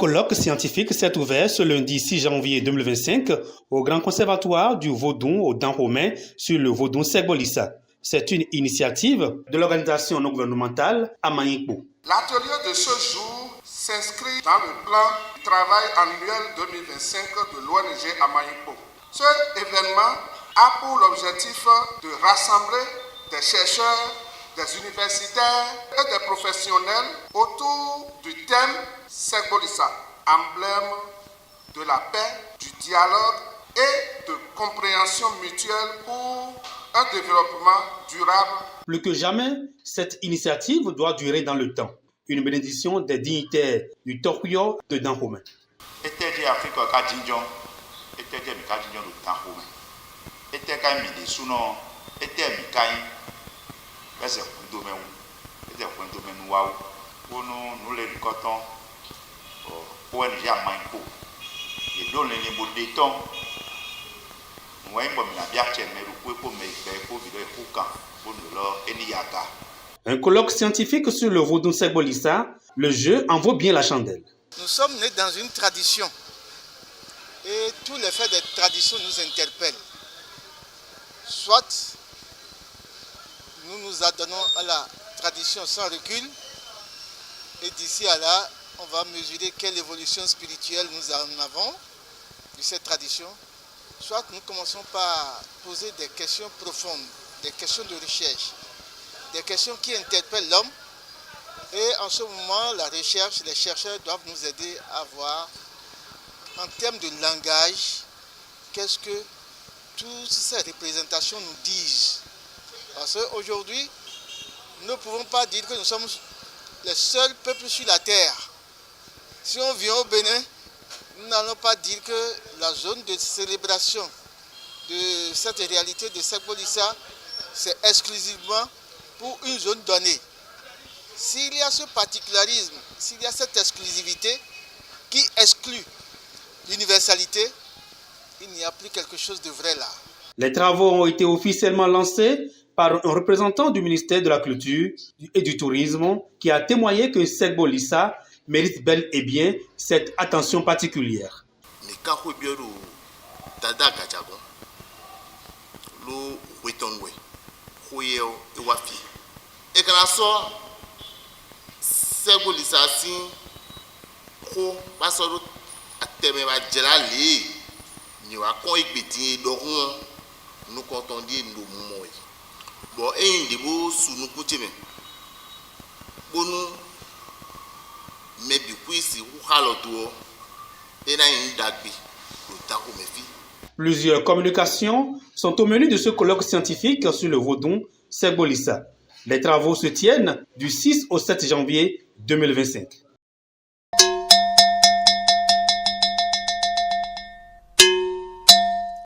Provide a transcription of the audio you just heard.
colloque scientifique s'est ouvert ce lundi 6 janvier 2025 au Grand Conservatoire du Vodun au Dahomey sur le Vodun Segbolissa. C'est une initiative de l'organisation non gouvernementale Amayingpo. L'atelier de ce jour s'inscrit dans le plan de travail annuel 2025 de l'ONG Amayingpo. Ce événement a pour l'objectif de rassembler des chercheurs, des universitaires et des professionnels autour du thème Segbolissa, emblème de la paix, du dialogue et de compréhension mutuelle pour un développement durable. Plus que jamais, cette initiative doit durer dans le temps. Une bénédiction des dignitaires du Tokyo de Dahomey. Un colloque scientifique sur le Vodun Segbolissa, le jeu en vaut bien la chandelle. Nous sommes nés dans une tradition et tous les faits de tradition nous interpellent. Soit nous nous adonnons à la tradition sans recul et d'ici à là, on va mesurer quelle évolution spirituelle nous en avons de cette tradition. Soit nous commençons par poser des questions profondes, des questions de recherche, des questions qui interpellent l'homme. Et en ce moment, la recherche, les chercheurs doivent nous aider à voir, en termes de langage, qu'est-ce que toutes ces représentations nous disent. Parce qu'aujourd'hui, nous ne pouvons pas dire que nous sommes les seuls peuples sur la terre. Si on vient au Bénin, nous n'allons pas dire que la zone de célébration de cette réalité de Segbolissa, c'est exclusivement pour une zone donnée. S'il y a ce particularisme, s'il y a cette exclusivité qui exclut l'universalité, il n'y a plus quelque chose de vrai là. Les travaux ont été officiellement lancés par un représentant du ministère de la Culture et du Tourisme qui a témoigné que Segbolissa mérite bel et bien cette attention particulière. Plusieurs communications sont au menu de ce colloque scientifique sur le Vodun Segbolissa. Les travaux se tiennent du 6 au 7 janvier 2025.